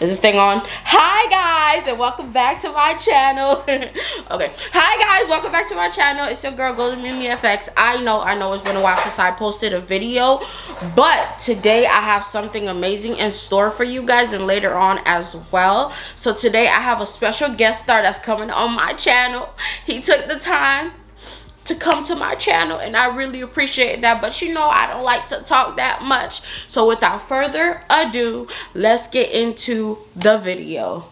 Is this thing on? Hi guys, and welcome back to my channel. Okay. Hi guys, welcome back to my channel. It's your girl GoldenMimiFX. I know it's been a while since I posted a video, but today I have something amazing in store for you guys and later on as well. So today I have a special guest star that's coming on my channel. He took the time to come to my channel and I really appreciate that, but you know I don't like to talk that much. So without further ado, let's get into the video.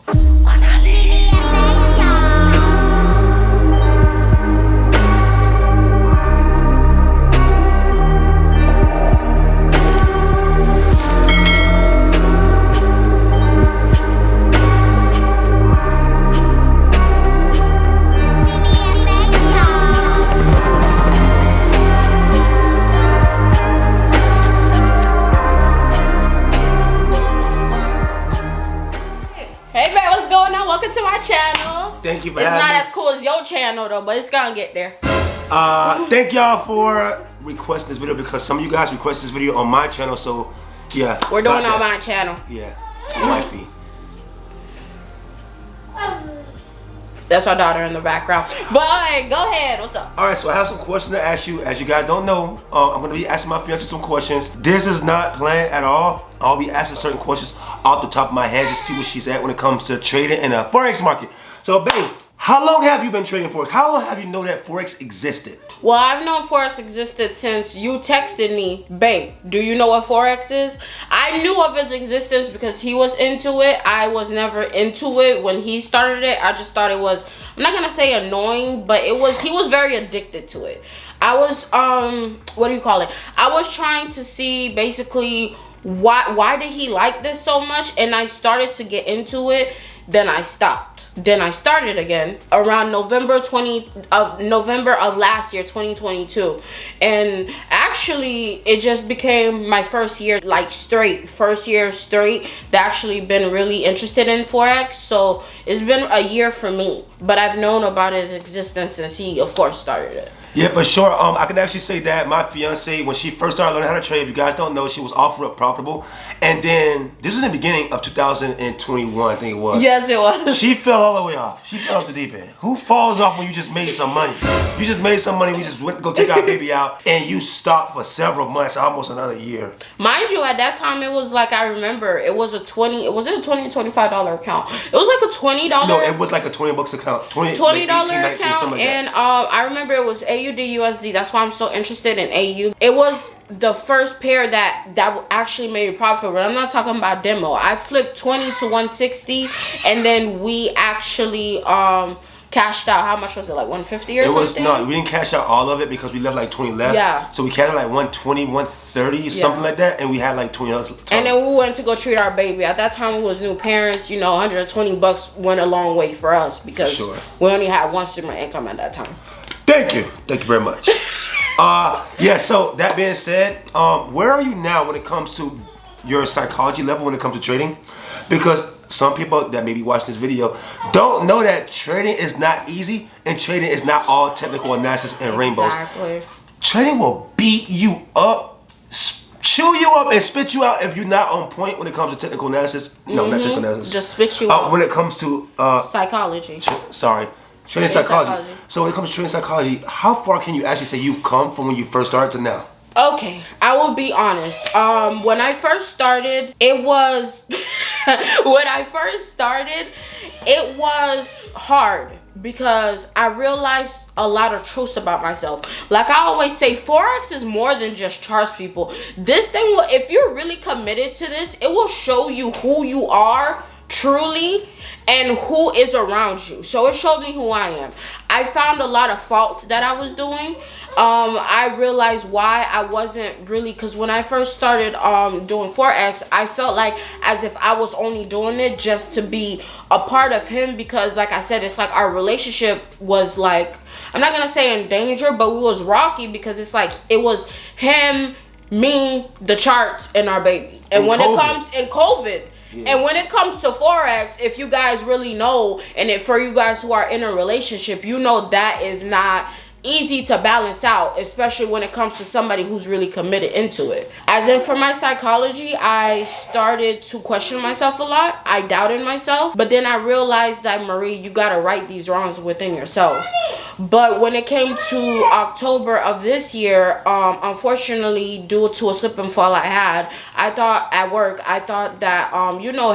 Welcome to my channel. Thank you for having me. It's not as cool as your channel though, but it's gonna get there. Thank y'all for requesting this video because some of you guys requested this video on my channel, so yeah. We're doing it on my channel. Yeah, wifey. That's our daughter in the background. But go ahead, what's up? Alright, so I have some questions to ask you. As you guys don't know, I'm going to be asking my fiance some questions. This is not planned at all. I'll be asking certain questions off the top of my head just to see where she's at when it comes to trading in the Forex market. So, babe, how long have you been trading Forex? How long have you known that Forex existed? Well, I've known Forex existed since you texted me, babe, do you know what Forex is? I knew of its existence because he was into it. I was never into it when he started it. I just thought it was, I'm not gonna say annoying, but he was very addicted to it. I was, what do you call it? I was trying to see basically why did he like this so much, and I started to get into it. Then I stopped. Then I started again around November of last year, 2022. And actually it just became my first year first year straight that actually been really interested in Forex. So it's been a year for me, but I've known about its existence since he of course started it. Yeah, for sure. I can actually say that my fiance, when she first started learning how to trade, if you guys don't know, she was off real profitable. And then, this was in the beginning of 2021, I think it was. Yes, it was. She fell all the way off. She fell off the deep end. Who falls off when you just made some money? You just made some money, we just went to go take our baby out, and you stopped for several months, almost another year. Mind you, at that time, it was like, I remember, it was a $20 $25 account. It was like a $20. No, it was like a $20 account. $20 like account, like and I remember it was AUD USD. That's why I'm so interested in AU. It was the first pair that actually made me profitable. I'm not talking about demo. I flipped 20 to 160, and then we actually cashed out. How much was it? Like 150 or something? No, we didn't cash out all of it because we left like 20 left. Yeah. So we cashed out like 120, 130, something like that, and we had like 20 others. And then we went to go treat our baby. At that time, we was new parents. You know, $120 went a long way for us because we only had one stream of income at that time. Thank you very much. Yeah, so that being said, where are you now when it comes to your psychology level when it comes to trading? Because some people that may be watching this video don't know that trading is not easy and trading is not all technical analysis and rainbows. Exactly. Trading will beat you up, chew you up, and spit you out if you're not on point when it comes to technical analysis. No, not technical analysis. Just spit you out. When it comes to psychology. Trading psychology. So when it comes to trading psychology, how far can you actually say you've come from when you first started to now? Okay, I will be honest. When I first started, it was hard because I realized a lot of truths about myself. Like I always say, Forex is more than just charts, people. This thing will, if you're really committed to this, it will show you who you are truly and who is around you. So it showed me who I am. I found a lot of faults that I was doing. I realized why I wasn't really, because when I first started doing Forex, I felt like as if I was only doing it just to be a part of him, because like I said, it's like our relationship was like, I'm not gonna say in danger, but we was rocky because it's like it was him, me, the charts, and our baby. And when it comes in COVID, yeah. And when it comes to Forex, if you guys really know, and for you guys who are in a relationship, you know that is not easy to balance out, especially when it comes to somebody who's really committed into it. As in, for my psychology, I started to question myself a lot. I doubted myself, but then I realized that, Marie, you gotta right these wrongs within yourself. But when it came to October of this year, unfortunately, due to a slip and fall I had, I thought at work, I thought that,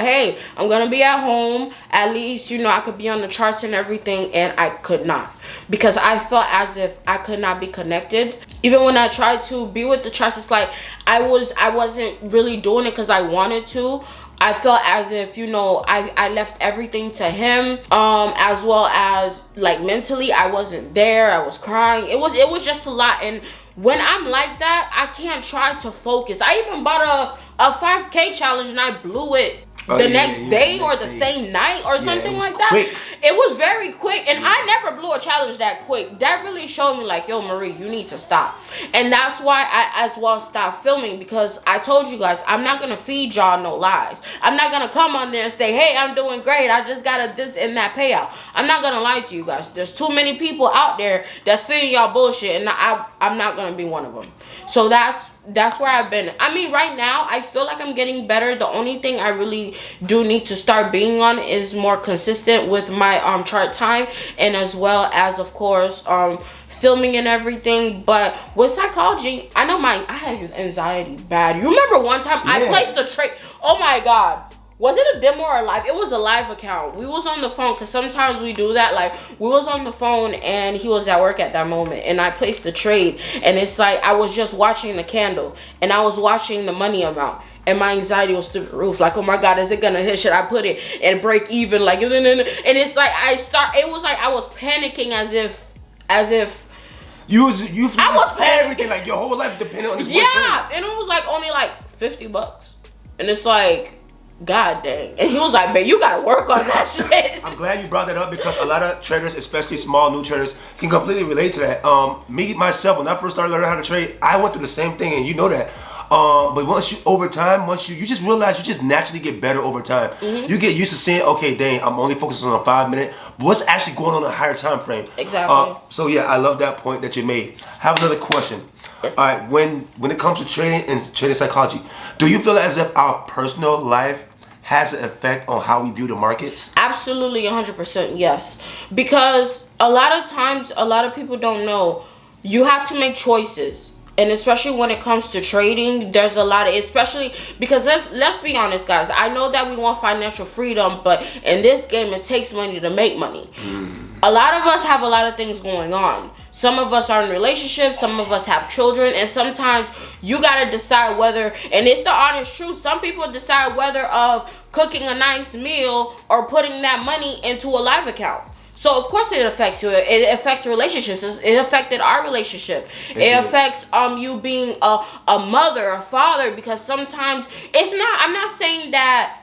hey, I'm gonna be at home, at least, I could be on the charts and everything, and I could not, because I felt as if I could not be connected. Even when I tried to be with the charts, it's like I wasn't really doing it because I wanted to. I felt as if, I left everything to him, as well as like mentally I wasn't there. I was crying. It was just a lot. And when I'm like that, I can't try to focus. I even bought a 5K challenge and I blew it the next day or the same night or something like that. Quick. It was very quick, and I never blew a challenge that quick. That really showed me like, yo, Marie, you need to stop. And that's why I as well stopped filming, because I told you guys, I'm not gonna feed y'all no lies. I'm not gonna come on there and say, hey, I'm doing great, I just got a this and that payout. I'm not gonna lie to you guys. There's too many people out there that's feeding y'all bullshit, and I'm not gonna be one of them. So that's where I've been. I mean, right now, I feel like I'm getting better. The only thing I really do need to start being on is more consistent with my chart time, and as well as, of course, filming and everything. But with psychology, I know I had anxiety bad. You remember one time I placed a trade? Oh my God. Was it a demo or a live? It was a live account. We was on the phone, because sometimes we do that. Like, we was on the phone and he was at work at that moment, and I placed the trade, and it's like I was just watching the candle and I was watching the money amount, and my anxiety was through the roof. Like, oh my God, is it gonna hit? Should I put it and break even? Like, and it's like it was like I was panicking as if I was everything, like your whole life depended on this one trade. And it was like only like $50, and it's like, God dang. And he was like, man, you gotta work on that shit. I'm glad you brought that up, because a lot of traders, especially small new traders, can completely relate to that. Me myself, when I first started learning how to trade, I went through the same thing, and you know that. But once you just realize you just naturally get better over time. Mm-hmm. You get used to saying, okay, dang, I'm only focusing on a 5 minute, but what's actually going on in a higher time frame? Exactly. So yeah, I love that point that you made. I have another question. Yes. All right, when it comes to trading and trading psychology, do you feel as if our personal life has an effect on how we view the markets? Absolutely, 100% yes. Because a lot of times, a lot of people don't know, you have to make choices. And especially when it comes to trading, there's a lot of, especially because let's be honest, guys. I know that we want financial freedom, but in this game, it takes money to make money. A lot of us have a lot of things going on. Some of us are in relationships, some of us have children, and sometimes you gotta decide whether, and it's the honest truth, some people decide whether of cooking a nice meal or putting that money into a live account. So of course it affects you. It affects relationships. It affected our relationship. It affects you being a mother, a father, because sometimes it's not, I'm not saying that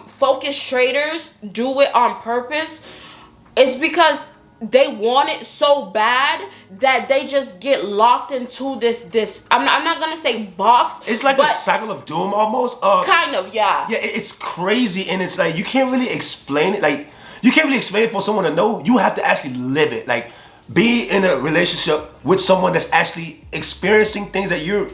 focused traders do it on purpose. It's because they want it so bad that they just get locked into this I'm not gonna say box. It's like a cycle of doom almost. Kind of, yeah. Yeah, it's crazy, and it's like you can't really explain it. Like, you can't really explain it for someone to know. You have to actually live it. Like, be in a relationship with someone that's actually experiencing things that you're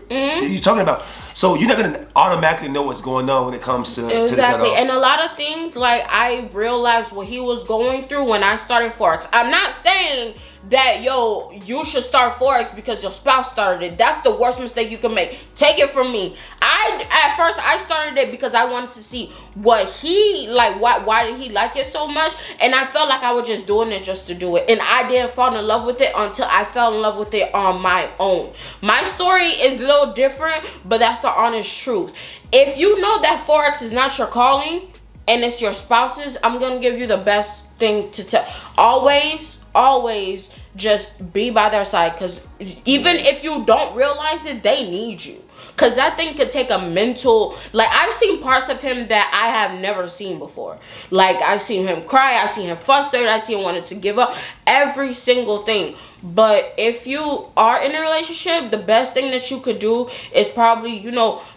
talking about. So you're not gonna automatically know what's going on when it comes to this at all. And a lot of things, like, I realized what he was going through when I started Forex. I'm not saying that, yo, you should start Forex because your spouse started it. That's the worst mistake you can make. Take it from me. At first I started it because I wanted to see what he like. Why did he like it so much? And I felt like I was just doing it just to do it, and I didn't fall in love with it until I fell in love with it on my own. My story is a little different, but that's the honest truth. If you know that Forex is not your calling and it's your spouse's, I'm gonna give you the best thing to tell. Always just be by their side, because even if you don't realize it, they need you. Because that thing could take a mental, like, I've seen parts of him that I have never seen before. Like, I've seen him cry, I've seen him frustrated, I've seen him wanted to give up, every single thing. But if you are in a relationship, the best thing that you could do is probably,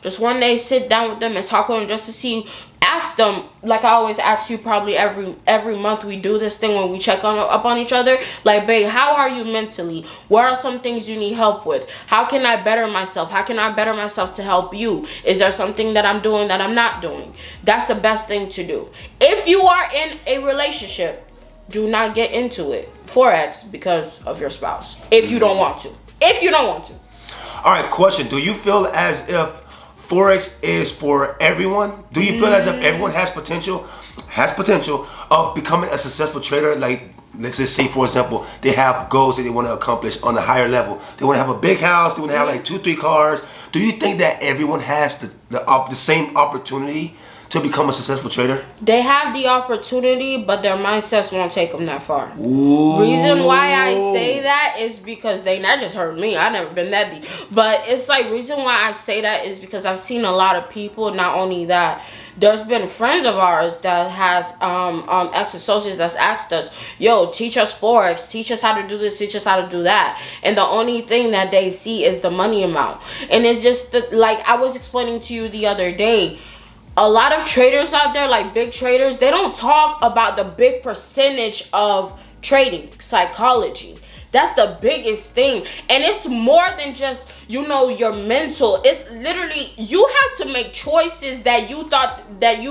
just one day sit down with them and talk with them just to see, ask them, like I always ask you, probably every month we do this thing when we check up on each other. Like, babe, how are you mentally? What are some things you need help with? How can I better myself? How can I better myself to help you? Is there something that I'm doing that I'm not doing? That's the best thing to do. If you are in a relationship, do not get into it Forex because of your spouse. If you don't want to. If you don't want to. All right, question. Do you feel as if Forex is for everyone? Do you feel as if everyone has potential of becoming a successful trader? Like, let's just say, for example, they have goals that they want to accomplish on a higher level. They want to have a big house. They want to have like 2-3 cars. Do you think that everyone has the same opportunity to become a successful trader? They have the opportunity, but their mindsets won't take them that far. Ooh. Reason why I say that is because that just hurt me. I never been that deep. But it's like, reason why I say that is because I've seen a lot of people. Not only that, there's been friends of ours that has ex-associates that's asked us, yo, teach us Forex, teach us how to do this, teach us how to do that. And the only thing that they see is the money amount. And it's just like I was explaining to you the other day, a lot of traders out there, like big traders, they don't talk about the big percentage of trading psychology. That's the biggest thing. And it's more than just, your mental. It's literally, you have to make choices that you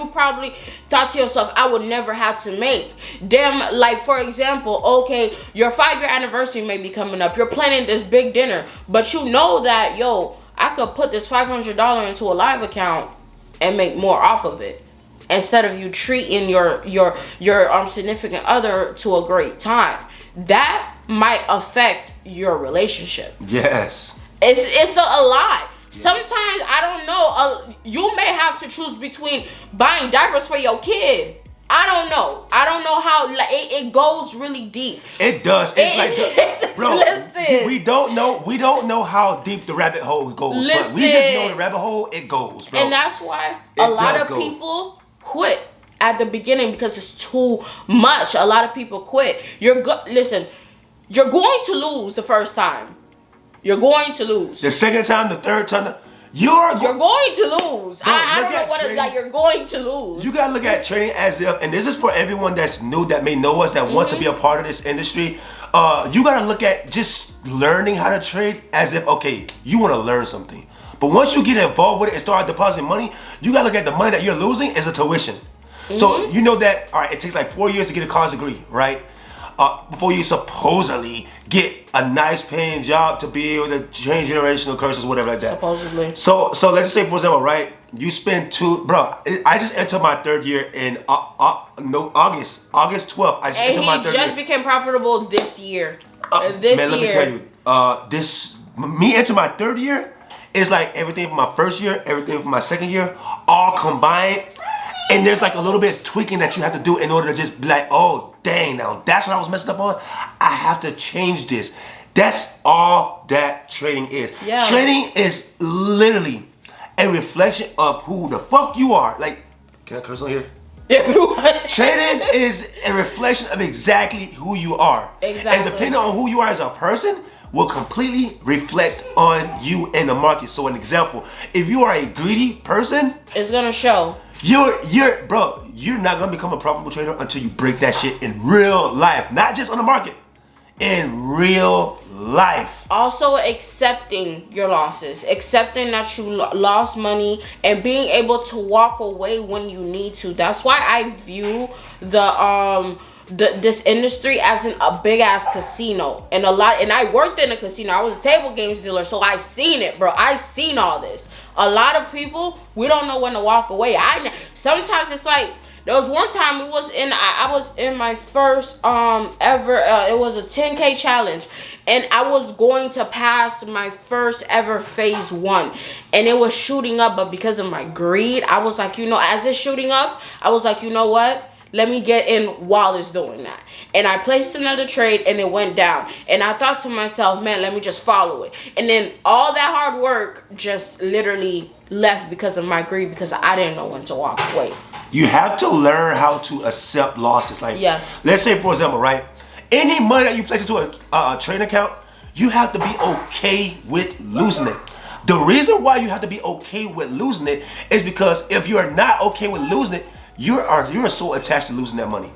probably thought to yourself, I would never have to make. Damn, like, for example, okay, your 5-year anniversary may be coming up. You're planning this big dinner, but you know that, yo, I could put this $500 into a live account and make more off of it, instead of you treating your significant other to a great time. That might affect your relationship. Yes. It's a lot. Yeah. Sometimes, I don't know, you may have to choose between buying diapers for your kid. I don't know how, like, it goes really deep. It does. Bro, listen. We don't know how deep the rabbit hole goes. Listen. But we just know the rabbit hole, it goes, bro. And that's why a lot of people quit at the beginning, because it's too much. A lot of people quit. Listen, you're going to lose the first time. You're going to lose. The second time, the third time, you're going to lose. Bro, I don't know what trading, it's like. You're going to lose. You gotta look at trading as if, and this is for everyone that's new, that may know us, that wants to be a part of this industry. You gotta look at just learning how to trade as if, okay, you want to learn something. But once you get involved with it and start depositing money, you gotta look at the money that you're losing as a tuition. So you know that, all right, it takes like 4 years to get a college degree, right? Before you supposedly get a nice paying job to be able to change generational curses, whatever like that. Supposedly. So let's just say, for example, right? You spend I just entered my 3rd year in August 12th. I just entered my 3rd year. And he just became profitable this year. Man, let me tell you, me entering my 3rd year is like everything from my 1st year, everything from my 2nd year, all combined. And there's like a little bit of tweaking that you have to do in order to just be like, oh, dang, now that's what I was messing up on. I have to change this. That's all that trading is. Yeah. Trading is literally a reflection of who the fuck you are. Like, can I curse on here? Yeah. Trading is a reflection of exactly who you are. Exactly. And depending on who you are as a person, will completely reflect on you in the market. So an example, if you are a greedy person, it's gonna show. You're not gonna become a profitable trader until you break that shit in real life, not just on the market, in real life. Also, accepting your losses, accepting that you lost money, and being able to walk away when you need to. That's why I view this industry as a big ass casino, and I worked in a casino. I was a table games dealer, so I seen it, bro. I seen all this. A lot of people, we don't know when to walk away. Sometimes it's like, there was one time I was in my first ever, it was a 10K challenge, and I was going to pass my first ever phase 1, and it was shooting up, but because of my greed, I was like, as it's shooting up, I was like, you know what? Let me get in while it's doing that. And I placed another trade, and it went down. And I thought to myself, man, let me just follow it. And then all that hard work just literally left because of my greed, because I didn't know when to walk away. You have to learn how to accept losses. Like, yes. Let's say, for example, right? Any money that you place into a trading account, you have to be okay with losing it. The reason why you have to be okay with losing it is because if you are not okay with losing it, you are so attached to losing that money.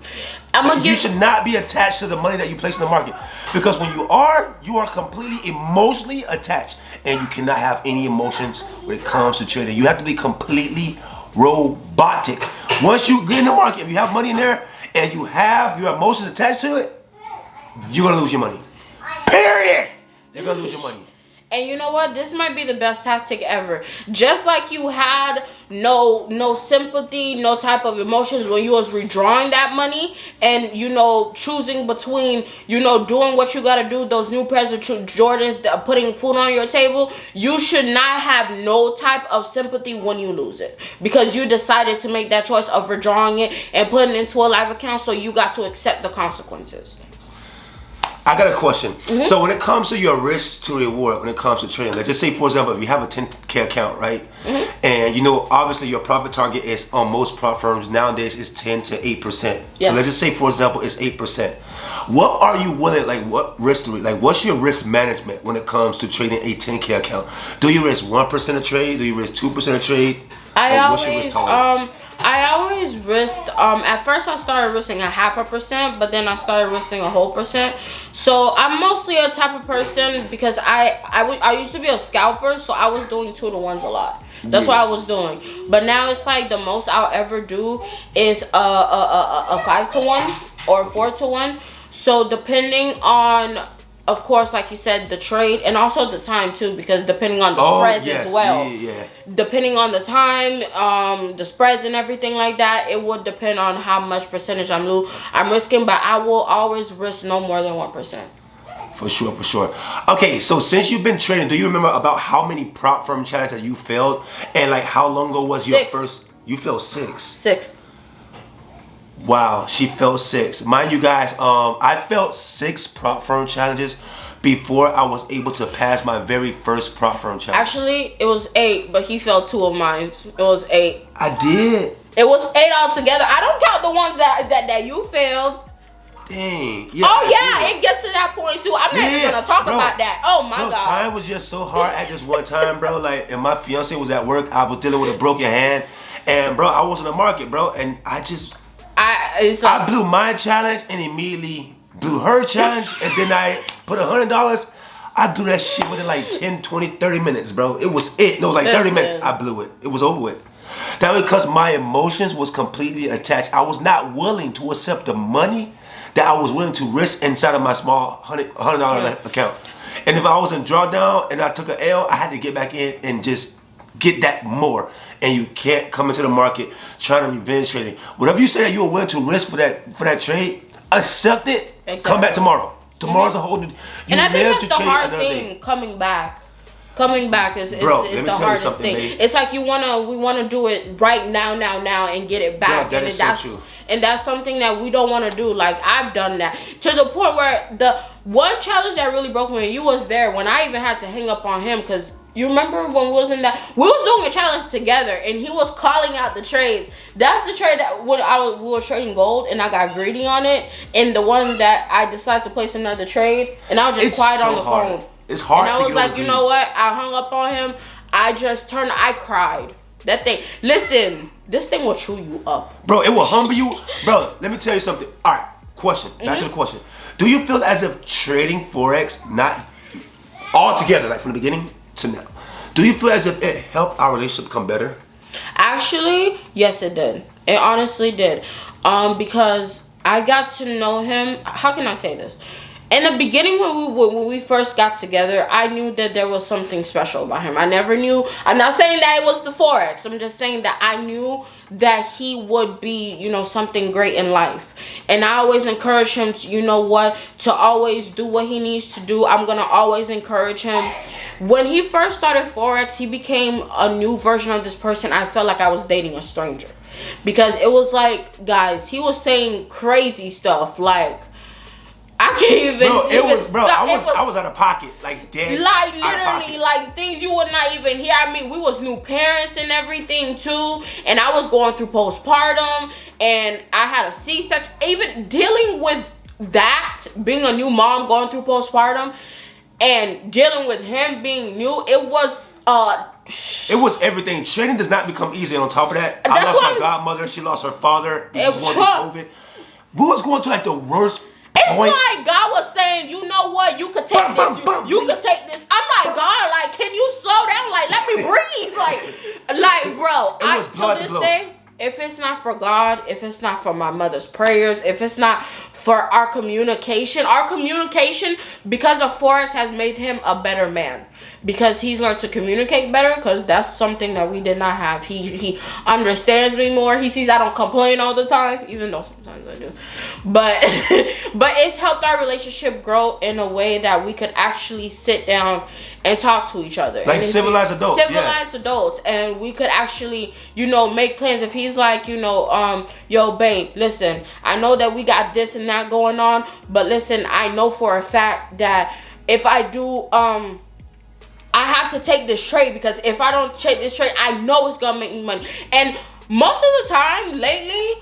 You should not be attached to the money that you place in the market, because when you are completely emotionally attached, and you cannot have any emotions when it comes to trading. You have to be completely robotic. Once you get in the market, if you have money in there and you have your emotions attached to it, you're gonna lose your money. Period. You're gonna lose your money. And you know what? This might be the best tactic ever. Just like you had no sympathy, no type of emotions when you was withdrawing that money, and choosing between doing what you gotta do, those new pairs of Jordans, putting food on your table. You should not have no type of sympathy when you lose it, because you decided to make that choice of withdrawing it and putting it into a live account. So you got to accept the consequences. I got a question. So when it comes to your risk to reward, when it comes to trading, let's just say, for example, if you have a 10K account, right? And obviously your profit target is on most prop firms nowadays is 10 to 8%. Yes. So let's just say, for example, it's 8%. What are you willing, what risk to, what's your risk management when it comes to trading a 10K account? Do you risk 1% of trade? Do you risk 2% of trade? What's your risk tolerance? I always risked, at first I started risking 0.5%, but then I started risking 1%. So I'm mostly a type of person, because I used to be a scalper, so I was doing 2 to 1s a lot. That's what I was doing. But now it's like the most I'll ever do is a 5 to 1 or 4 to 1. So depending on, of course, like you said, the trade, and also the time too, because depending on the spreads as well. Yeah. Depending on the time, the spreads and everything like that, it would depend on how much percentage I'm risking, but I will always risk no more than 1%. For sure. Okay, so since you've been trading, do you remember about how many prop firm challenges that you failed, and how long ago was your first? You failed 6. 6. Wow, she failed 6. Mind you guys, I failed 6 prop firm challenges before I was able to pass my very first prop firm challenge. Actually, it was 8, but he failed 2 of mine. It was 8. I did. It was 8 altogether. I don't count the ones that you failed. Dang. Yeah, it gets to that point too. I'm not even gonna talk about that. Oh my god. Time was just so hard at this one time, bro. And my fiance was at work. I was dealing with a broken hand, and bro, I was in the market, bro, and I blew my challenge and immediately blew her challenge, and then I put $100. I blew that shit within 10, 20, 30 minutes, bro. It was it. No, 30 minutes. I blew it. It was over with. That was because my emotions was completely attached. I was not willing to accept the money that I was willing to risk inside of my small $100 account. And if I was in drawdown and I took an L, I had to get back in and just get that more. And you can't come into the market trying to revenge trading. Whatever you say that you were willing to risk for that trade, accept it. Exactly. Come back tomorrow. Tomorrow's a whole new. And I think that's the hard thing. Coming back is the hardest thing. Babe. It's like we wanna do it right now, and get it back. Bro, that's so true. And that's something that we don't want to do. I've done that to the point where the one challenge that really broke me, you was there when I even had to hang up on him, because you remember when we was doing a challenge together and he was calling out the trades. That's the trade that we were trading gold and I got greedy on it, and the one that I decided to place another trade and I was just quiet on the phone. It's hard. And I was like, you know what? I hung up on him. I cried. That thing. Listen, this thing will chew you up. Bro, it will humble you. Bro, let me tell you something. All right, question. Back to the question. Do you feel as if trading Forex, not all together, from the beginning to now, do you feel as if it helped our relationship become better? Actually, yes, it did. It honestly did. Because I got to know him. How can I say this? In the beginning, when we first got together, I knew that there was something special about him. I never knew. I'm not saying that it was the Forex. I'm just saying that I knew that he would be, something great in life. And I always encourage him to, to always do what he needs to do. I'm going to always encourage him. When he first started Forex, he became a new version of this person. I felt like I was dating a stranger. Because it was guys, he was saying crazy stuff I can't even. I was out of pocket, dead. Literally, things you would not even hear. I mean, we was new parents and everything too, and I was going through postpartum, and I had a C-section. Even dealing with that, being a new mom, going through postpartum, and dealing with him being new, it was It was everything. Trading does not become easy. And on top of that, I lost my godmother. She lost her father. It was going through COVID. We was going through like the worst It's like God was saying, you know what? You could take this. You could take this. I'm like, God, like, can you slow down? Like, let me breathe. Like, bro, to this day, if it's not for God, if it's not for my mother's prayers, if it's not for our communication, because of Forex has made him a better man. Because he's learned to communicate better, because that's something that we did not have. He understands me more. He sees I don't complain all the time, even though sometimes I do. But it's helped our relationship grow in a way that we could actually sit down and talk to each other. Like civilized adults. Civilized adults. And we could actually, make plans. If he's like, yo, babe, listen, I know that we got this and that going on, but listen, I know for a fact that if I do, I have to take this trade, because if I don't take this trade, I know it's gonna make me money. And most of the time lately,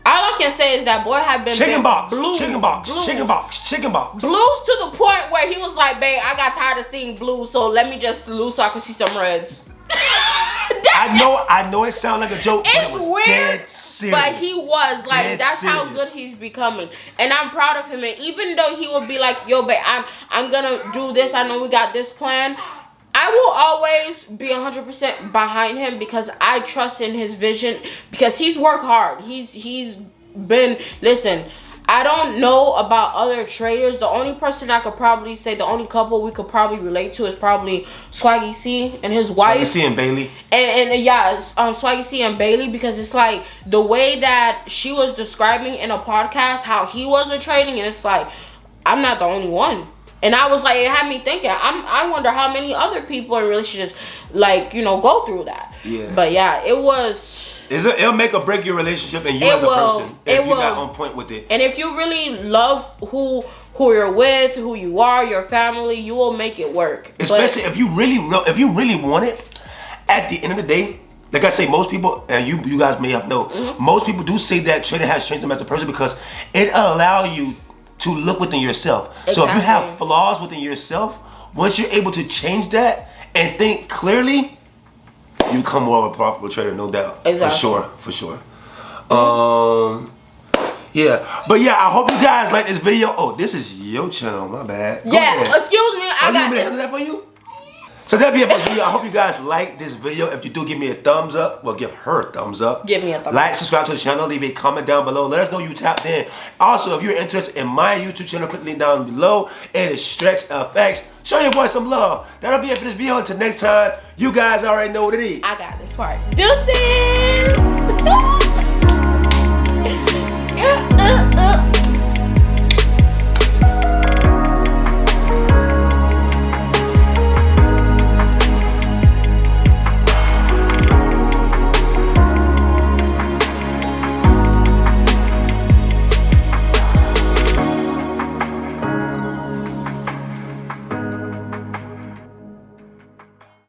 all I can say is that boy have been chicken box blues to the point where he was like, babe, I got tired of seeing blues, so let me just lose so I can see some reds. I know it sounds like a joke, but it's it was weird, dead serious. but he was like, dead that's serious. how good he's becoming, and I'm proud of him. And even though he would be like, yo, babe, I'm gonna do this, I know we got this plan, I will always be 100% behind him, because I trust in his vision, because he's worked hard. He's been, listen, I don't know about other traders. The only person I could probably say, the only couple we could probably relate to is probably Swaggy C and his wife. Swaggy C and Bailey. And yeah, Swaggy C and Bailey, because it's like the way that she was describing in a podcast how he was a trading, and it's like, I'm not the only one. And I was like, it had me thinking, I wonder how many other people in relationships go through that. Yeah. But yeah, it was. It'll make or break your relationship and you as a person if you're not on point with it. And if you really love who you're with, who you are, your family, you will make it work. Especially if you really want it. At the end of the day, like I say, most people, and you guys may have known, most people do say that trading has changed them as a person, because it allows you to look within yourself. Exactly. So if you have flaws within yourself, once you're able to change that and think clearly, you become more of a profitable trader, no doubt. Exactly. For sure. Yeah. But yeah, I hope you guys like this video. Oh, this is your channel, my bad. Excuse me, I got this. That for you? So that'll be it for the video. I hope you guys like this video. If you do, give me a thumbs up. Well, give her a thumbs up. Give me a thumbs up. Like, subscribe to the channel. Leave a comment down below. Let us know you tapped in. Also, if you're interested in my YouTube channel, click the link down below. It is StretchFX. Show your boy some love. That'll be it for this video. Until next time, you guys already know what it is. I got this part. Deuces!